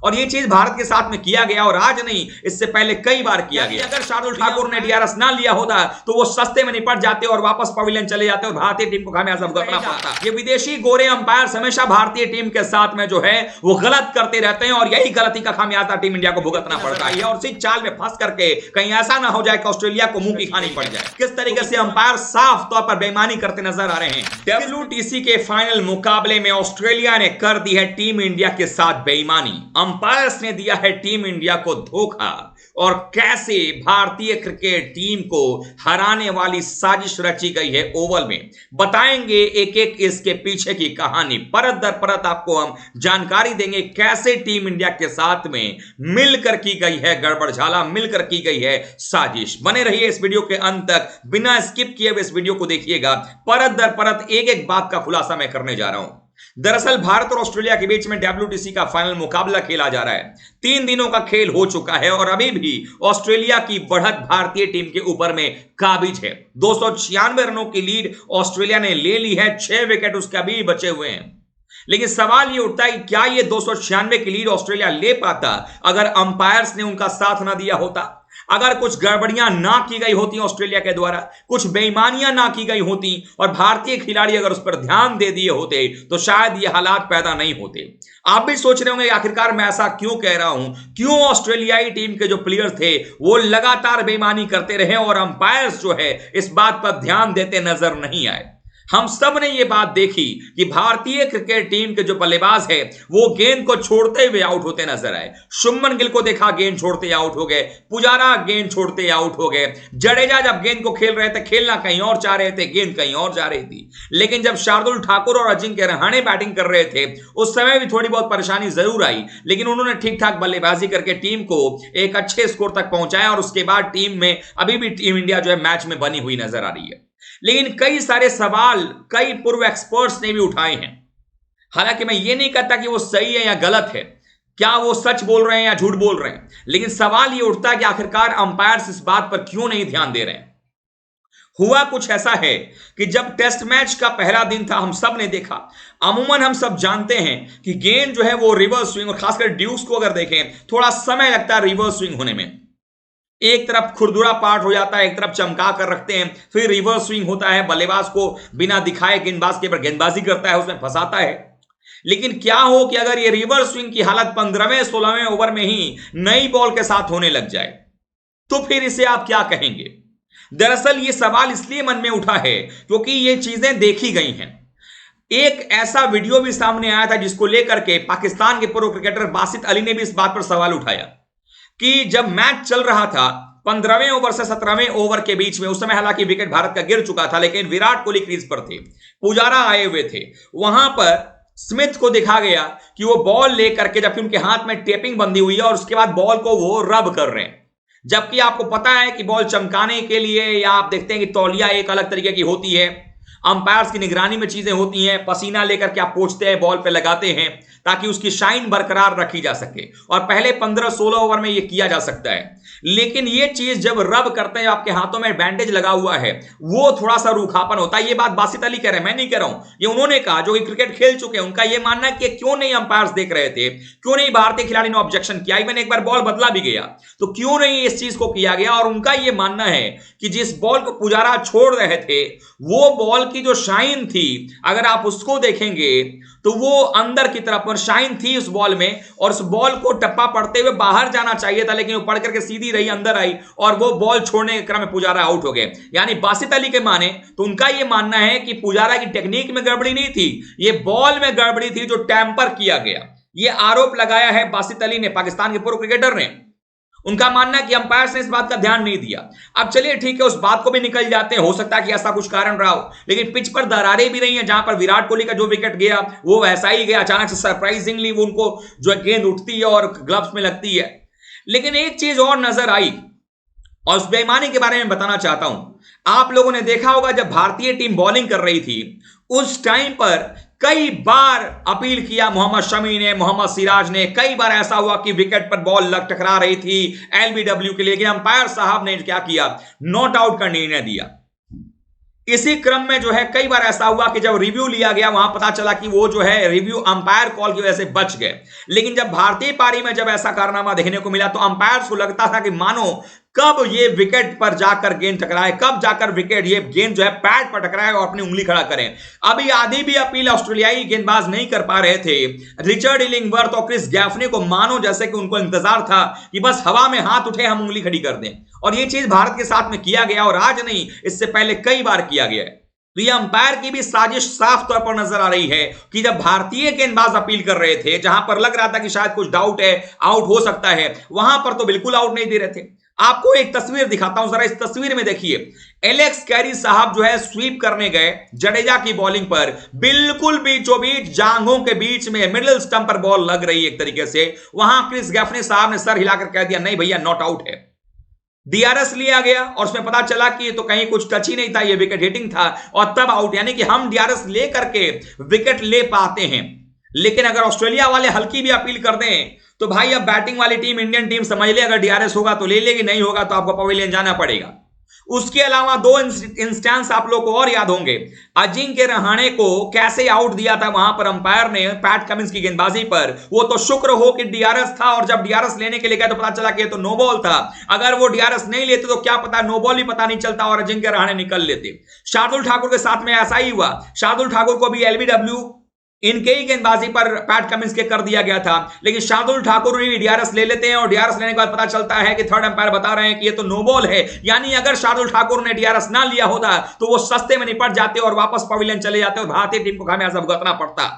और ये चीज भारत के साथ में किया गया और आज नहीं, इससे पहले कई बार किया गया। अगर शार्दुल ठाकुर ने डीआरएस ना लिया होता तो वो सस्ते में निपट जाते और वापस पवेलियन चले जाते और भारतीय टीम को खामियाजा भुगतना पड़ता। ये विदेशी गोरे अंपायर हमेशा भारतीय टीम के साथ में जो है वो गलत करते रहते हैं और यही गलती का खामियाजा टीम इंडिया को भुगतना पड़ता है। और इसी चाल में फंस करके कहीं ऐसा ना हो जाए कि ऑस्ट्रेलिया को मुंह की खानी पड़ जाए। किस तरीके से अंपायर साफ तौर पर बेईमानी करते नजर आ रहे हैं। WTC के फाइनल मुकाबले में ऑस्ट्रेलिया ने कर दी है टीम इंडिया के साथ बेईमानी। अंपायर्स ने दिया है टीम इंडिया को धोखा और कैसे भारतीय क्रिकेट टीम को हराने वाली साजिश रची गई है ओवल में, बताएंगे एक एक इसके पीछे की कहानी। परत दर परत आपको हम जानकारी देंगे कैसे टीम इंडिया के साथ में मिलकर की गई है गड़बड़झाला, मिलकर की गई है साजिश। बने रहिए इस वीडियो के अंत तक, बिना स्किप किए हुए इस वीडियो को देखिएगा। परत दर परत एक एक बात का खुलासा मैं करने जा रहा हूं। दरअसल भारत और ऑस्ट्रेलिया के बीच में WTC का फाइनल मुकाबला खेला जा रहा है। 3 दिनों का खेल हो चुका है और अभी भी ऑस्ट्रेलिया की बढ़त भारतीय टीम के ऊपर में काबिज है। 296 रनों की लीड ऑस्ट्रेलिया ने ले ली है, 6 विकेट उसके अभी बचे हुए हैं। लेकिन सवाल यह उठता है कि क्या यह 296 की लीड ऑस्ट्रेलिया ले पाता अगर अंपायर्स ने उनका साथ ना दिया होता, अगर कुछ गड़बड़ियां ना की गई होती ऑस्ट्रेलिया के द्वारा, कुछ बेईमानियां ना की गई होती और भारतीय खिलाड़ी अगर उस पर ध्यान दे दिए होते तो शायद ये हालात पैदा नहीं होते। आप भी सोच रहे होंगे आखिरकार मैं ऐसा क्यों कह रहा हूं, क्यों ऑस्ट्रेलियाई टीम के जो प्लेयर थे वो लगातार बेईमानी करते रहे और अंपायर्स जो है इस बात पर ध्यान देते नजर नहीं आए। हम सब ने यह बात देखी कि भारतीय क्रिकेट टीम के जो बल्लेबाज है वो गेंद को छोड़ते हुए आउट होते नजर आए। शुभमन गिल को देखा गेंद छोड़ते आउट हो गए, पुजारा गेंद छोड़ते आउट हो गए, जडेजा जब गेंद को खेल रहे थे खेलना कहीं और चाह रहे थे, गेंद कहीं और जा रही थी। लेकिन जब शार्दुल ठाकुर और अजिंक्य रहाणे बैटिंग कर रहे थे उस समय भी थोड़ी बहुत परेशानी जरूर आई, लेकिन उन्होंने ठीक ठाक बल्लेबाजी करके टीम को एक अच्छे स्कोर तक पहुंचाया और उसके बाद टीम में अभी भी टीम इंडिया जो है मैच में बनी हुई नजर आ रही है। लेकिन कई सारे सवाल कई पूर्व एक्सपर्ट्स ने भी उठाए हैं। हालांकि मैं ये नहीं कहता कि वो सही है या गलत है, क्या वो सच बोल रहे हैं या झूठ बोल रहे हैं, लेकिन सवाल ये उठता है कि आखिरकार अंपायर्स इस बात पर क्यों नहीं ध्यान दे रहे हैं। हुआ कुछ ऐसा है कि जब टेस्ट मैच का पहला दिन था हम सब ने देखा, अमूमन हम सब जानते हैं कि गेंद जो है वो रिवर्स स्विंग, और खासकर ड्यूस को अगर देखें थोड़ा समय लगता है रिवर्स स्विंग होने में। एक तरफ खुरदुरा पार्ट हो जाता है, एक तरफ चमका कर रखते हैं, फिर रिवर्स स्विंग होता है, बल्लेबाज को बिना दिखाए गेंदबाज के ऊपर गेंदबाजी करता है, उसमें फंसाता है। लेकिन क्या हो कि अगर ये रिवर्स स्विंग की हालत 15वें 16वें ओवर में ही नई बॉल के साथ होने लग जाए तो फिर इसे आप क्या कहेंगे। दरअसल ये सवाल इसलिए मन में उठा है क्योंकि ये चीजें देखी गई हैं। एक ऐसा वीडियो भी सामने आया था जिसको लेकर के पाकिस्तान के पूर्व क्रिकेटर बासित अली ने भी इस बात पर सवाल उठाया कि जब मैच चल रहा था 15वें ओवर से 17वें ओवर के बीच में, उस समय हालांकि विकेट भारत का गिर चुका था लेकिन विराट कोहली क्रीज पर थे, पुजारा आए हुए थे, वहां पर स्मिथ को देखा गया कि वो बॉल लेकर के, जबकि उनके हाथ में टेपिंग बंधी हुई है और उसके बाद बॉल को वो रब कर रहे हैं, जबकि आपको पता है कि बॉल चमकाने के लिए या आप देखते हैं कि तौलिया एक अलग तरीके की होती है, अंपायर्स की निगरानी में चीजें होती हैं, पसीना लेकर के आप पोंछते हैं, बॉल पे लगाते हैं ताकि उसकी शाइन बरकरार रखी जा सके और पहले 15-16 ओवर में यह किया जा सकता है। लेकिन यह चीज जब रब करते हैं, आपके हाथों में बैंडेज लगा हुआ है, वो थोड़ा सा रूखापन होता है। ये बात बासित अली कह रहे हैं, मैं नहीं कह रहा हूं, ये उन्होंने कहा जो कि क्रिकेट खेल चुके हैं। उनका यह मानना है कि क्यों नहीं अंपायर्स देख रहे थे, क्यों नहीं भारतीय खिलाड़ी ने ऑब्जेक्शन किया, इवन एक बार बॉल बदला भी गया तो क्यों नहीं इस चीज को किया गया। और उनका यह मानना है कि जिस बॉल को पुजारा छोड़ रहे थे वो बॉल की जो शाइन थी, अगर आप उसको देखेंगे तो वो अंदर की तरफ पर शाइन थी उस बॉल में और उस बॉल को टप्पा पड़ते हुए बाहर जाना चाहिए था, लेकिन वो पड़ करके सीधी रही, अंदर आई और वो बॉल छोड़ने के क्रम में पुजारा आउट हो गए। यानी बासित अली के माने तो उनका ये मानना है कि पुजारा की टेक्निक में गड़बड़ी नहीं थी, ये बॉल में गड़बड़ी थी जो टैंपर किया गया। ये आरोप लगाया है बासित अली ने, पाकिस्तान के पूर्व क्रिकेटर ने। उनका मानना है कि अंपायर्स ने इस बात का ध्यान नहीं दिया। अब चलिए ठीक है, उस बात को भी निकल जाते हैं, हो सकता है कि ऐसा कुछ कारण रहा हो, लेकिन पिच पर दरारें भी रही हैं। जहां पर विराट कोहली का जो विकेट गया वो वैसा ही गया, अचानक से सरप्राइजिंगली वो उनको जो गेंद उठती है और ग्लव्स में लगती है। लेकिन एक चीज और नजर आई और उस बेईमानी के बारे में बताना चाहता हूं। आप लोगों ने देखा होगा जब भारतीय टीम बॉलिंग कर रही थी उस टाइम पर कई बार अपील किया मोहम्मद शमी ने, मोहम्मद सिराज ने, कई बार ऐसा हुआ कि विकेट पर बॉल लग टकरा रही थी एलबीडब्ल्यू के लिए, लेकिन अंपायर साहब ने क्या किया, नॉट आउट का निर्णय दिया। इसी क्रम में जो है कई बार ऐसा हुआ कि जब रिव्यू लिया गया वहां पता चला कि वो जो है रिव्यू अंपायर कॉल की वजह से बच गए। लेकिन जब भारतीय पारी में जब ऐसा कारनामा देखने को मिला तो अंपायर्स को लगता था कि मानो कब ये विकेट पर जाकर गेंद टकराए, कब जाकर विकेट ये गेंद जो है पैड पर टकराए और अपनी उंगली खड़ा करें। अभी आधी भी अपील ऑस्ट्रेलियाई गेंदबाज नहीं कर पा रहे थे। रिचर्ड इलिंगवर्थ और क्रिस गैफने को मानो जैसे कि उनको इंतजार था कि बस हवा में हाथ उठे हम उंगली खड़ी कर दें, और ये चीज भारत के साथ में किया गया और आज नहीं, इससे पहले कई बार किया गया है। तो ये अंपायर की भी साजिश साफ तौर पर नजर आ रही है कि जब भारतीय गेंदबाज अपील कर रहे थे, जहां पर लग रहा था कि शायद कुछ डाउट है, आउट हो सकता है, वहां पर तो बिल्कुल आउट नहीं दे रहे थे। आपको एक तस्वीर दिखाता हूं, जरा इस तस्वीर में देखिए, एलेक्स कैरी साहब जो है स्वीप करने गए जडेजा की बॉलिंग पर, बिल्कुल बीचों बीच जांघों के बीच में मिडिल स्टंप पर बॉल लग रही है एक तरीके से। वहां क्रिस गैफने साहब ने सर हिलाकर कह दिया नहीं भैया नॉट आउट है। डीआरएस लिया गया और उसमें पता चला कि ये तो कहीं कुछ टच ही नहीं था, ये विकेट हिटिंग था और तब आउट। यानी कि हम डीआरएस ले करके विकेट ले पाते हैं, लेकिन अगर ऑस्ट्रेलिया वाले हल्की भी अपील कर दें तो भाई अब बैटिंग वाली टीम, इंडियन टीम समझ ले, अगर डीआरएस होगा तो ले लेगी, नहीं होगा तो आपको पवेलियन जाना पड़ेगा। उसके अलावा दो इंस्टेंस आप लोग को और याद होंगे, अजिंक्य रहाणे को कैसे आउट दिया था वहां पर अंपायर ने पैट कमिंस की गेंदबाजी पर। वो तो शुक्र हो कि डीआरएस था, और जब डीआरएस लेने के लिए गए तो पता चला कि ये तो नो बॉल था। अगर वो डीआरएस नहीं लेते तो क्या पता नो बॉल ही पता नहीं चलता और अजिंक्य रहाणे निकल लेते। शार्दुल ठाकुर के साथ में ऐसा ही हुआ। शार्दुल ठाकुर को भी एलबीडब्ल्यू इनके ही गेंदबाजी पर पैट कमिंस के कर दिया गया था, लेकिन शार्दुल ठाकुर भी डीआरएस ले लेते हैं और डीआरएस लेने के बाद पता चलता है कि थर्ड अंपायर बता रहे हैं कि ये तो नो बॉल है। यानी अगर शार्दुल ठाकुर ने डीआरएस ना लिया होता तो वो सस्ते में निपट जाते और वापस पवेलियन चले जाते और भारतीय टीम को खामियाजा भुगतना पड़ता।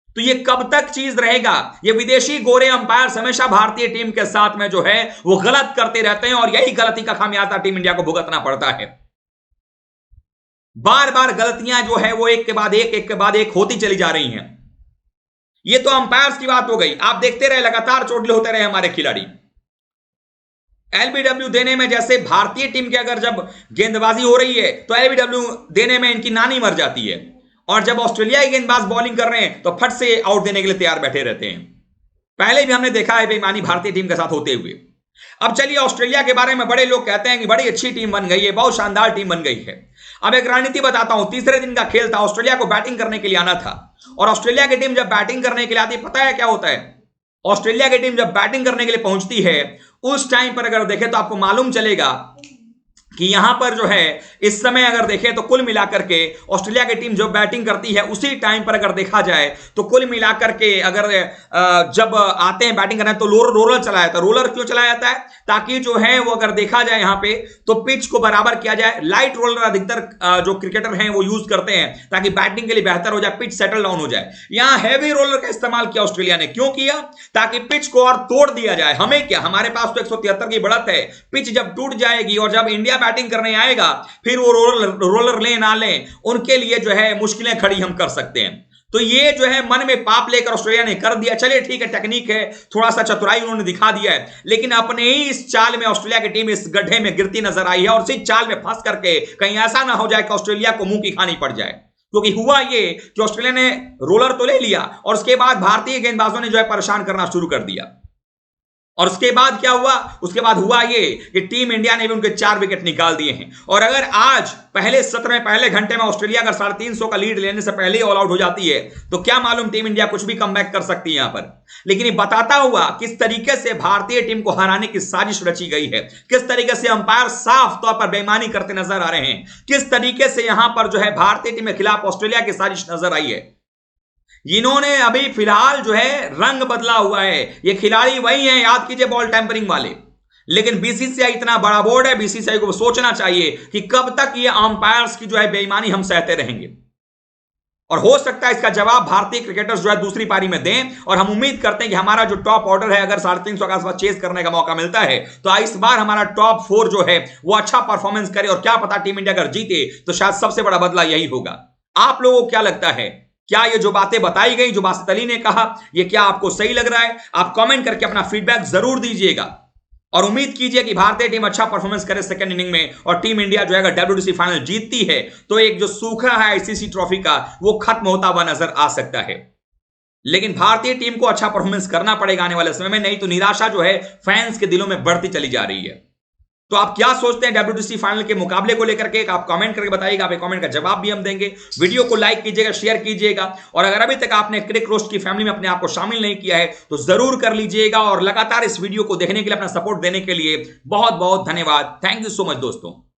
तो ये कब तक चीज रहेगा? ये विदेशी गोरे अंपायर हमेशा भारतीय टीम के साथ में जो है वो गलत करते रहते हैं और यही गलती का खामियाजा टीम इंडिया को भुगतना पड़ता है। बार बार गलतियां जो है वो एक के बाद एक होती चली जा रही हैं। ये तो अंपायर्स की बात हो गई। आप देखते रहे लगातार चोटिल होते रहे हमारे खिलाड़ी। एलबीडब्ल्यू देने में जैसे भारतीय टीम के अगर जब गेंदबाजी हो रही है तो एलबीडब्ल्यू देने में इनकी नानी मर जाती है, और जब ऑस्ट्रेलियाई गेंदबाज बॉलिंग कर रहे हैं तो फट से आउट देने के लिए तैयार बैठे रहते हैं। पहले भी हमने देखा है बेईमानी भारतीय टीम के साथ होते हुए। अब चलिए ऑस्ट्रेलिया के बारे में बड़े लोग कहते हैं कि बड़ी अच्छी टीम बन गई है, बहुत शानदार टीम बन गई है। अब एक रणनीति बताता हूं। तीसरे दिन का खेल था, ऑस्ट्रेलिया को बैटिंग करने के लिए आना था, और ऑस्ट्रेलिया की टीम जब बैटिंग करने के लिए आती है पता है क्या होता है? ऑस्ट्रेलिया की टीम जब बैटिंग करने के लिए पहुंचती है उस टाइम पर अगर देखें तो आपको मालूम चलेगा कि यहां पर जो है इस समय अगर देखें तो कुल मिलाकर के ऑस्ट्रेलिया की टीम जो बैटिंग करती है उसी टाइम पर अगर देखा जाए तो कुल मिलाकर के अगर जब आते हैं बैटिंग करने तो रोलर चलाया जाता है। रोलर क्यों चलाया जाता है? ताकि जो है वो अगर देखा जाए यहां पे तो पिच को बराबर किया जाए। लाइट रोलर अधिकतर जो क्रिकेटर हैं वो यूज करते हैं ताकि बैटिंग के लिए बेहतर हो जाए, पिच सेटल डाउन हो जाए। यहां हैवी रोलर का इस्तेमाल किया ऑस्ट्रेलिया ने। क्यों किया? ताकि पिच को और तोड़ दिया जाए। हमें क्या, हमारे पास तो 173 की बढ़त है। पिच जब टूट जाएगी और जब इंडिया बैटिंग करने आएगा फिर वो रोलर ले ना लें, उनके लिए जो है मुश्किलें खड़ी हम कर सकते हैं। तो ये जो है मन में पाप लेकर ऑस्ट्रेलिया ने कर दिया। चलिए ठीक है, टेक्निक है, थोड़ा सा चतुराई उन्होंने दिखा दिया है, लेकिन अपने ही इस चाल में ऑस्ट्रेलिया की टीम इस गड्ढे में गिरती नजर आई है, और इसी चाल में फंस करके कहीं ऐसा ना हो जाए कि ऑस्ट्रेलिया को मुंह की खानी पड़ जाए। क्योंकि हुआ ये कि ऑस्ट्रेलिया ने रोलर तो ले लिया और उसके बाद भारतीय गेंदबाजों ने जो है परेशान करना शुरू कर दिया। और उसके बाद क्या हुआ? उसके बाद हुआ ये कि टीम इंडिया ने भी उनके 4 विकेट निकाल दिए हैं। और अगर आज पहले सत्र में पहले घंटे में ऑस्ट्रेलिया अगर 350 का लीड लेने से पहले ही ऑल आउट हो जाती है तो क्या मालूम टीम इंडिया कुछ भी कमबैक कर सकती है यहां पर। लेकिन ये बताता हुआ किस तरीके से भारतीय टीम को हराने की साजिश रची गई है, किस तरीके से अंपायर साफ तौर पर बेईमानी करते नजर आ रहे हैं, किस तरीके से यहां पर जो है भारतीय टीम के खिलाफ ऑस्ट्रेलिया की साजिश नजर आई है। इन्होंने अभी फिलहाल जो है रंग बदला हुआ है। ये खिलाड़ी वही हैं, याद कीजिए, बॉल टैंपरिंग वाले। लेकिन बीसीसीआई इतना बड़ा बोर्ड है, बीसीसीआई को सोचना चाहिए कि कब तक ये अंपायर्स की जो है बेईमानी हम सहते रहेंगे। और हो सकता है इसका जवाब भारतीय क्रिकेटर्स जो है दूसरी पारी में दें, और हम उम्मीद करते हैं कि हमारा जो टॉप ऑर्डर है अगर 350 के आसपास चेस करने का मौका मिलता है तो इस बार हमारा टॉप 4 जो है वो अच्छा परफॉर्मेंस करे, और क्या पता टीम इंडिया अगर जीते तो शायद सबसे बड़ा बदला यही होगा। आप लोगों को क्या लगता है? क्या ये जो बातें बताई गई, जो बासित अली ने कहा, ये क्या आपको सही लग रहा है? आप कमेंट करके अपना फीडबैक जरूर दीजिएगा, और उम्मीद कीजिए कि भारतीय टीम अच्छा परफॉर्मेंस करे सेकंड इनिंग में, और टीम इंडिया जो है अगर WTC फाइनल जीतती है तो एक जो सूखा है आईसीसी ट्रॉफी का वो खत्म होता हुआ नजर आ सकता है। लेकिन भारतीय टीम को अच्छा परफॉर्मेंस करना पड़ेगा आने वाले समय में, नहीं तो निराशा जो है फैंस के दिलों में बढ़ती चली जा रही है। तो आप क्या सोचते हैं WTC फाइनल के मुकाबले को लेकर के? आप कमेंट करके बताइएगा, आप कमेंट का जवाब भी हम देंगे। वीडियो को लाइक कीजिएगा, शेयर कीजिएगा, और अगर अभी तक आपने क्रिक रोस्ट की फैमिली में अपने आप को शामिल नहीं किया है तो जरूर कर लीजिएगा। और लगातार इस वीडियो को देखने के लिए, अपना सपोर्ट देने के लिए बहुत बहुत धन्यवाद। थैंक यू सो मच दोस्तों।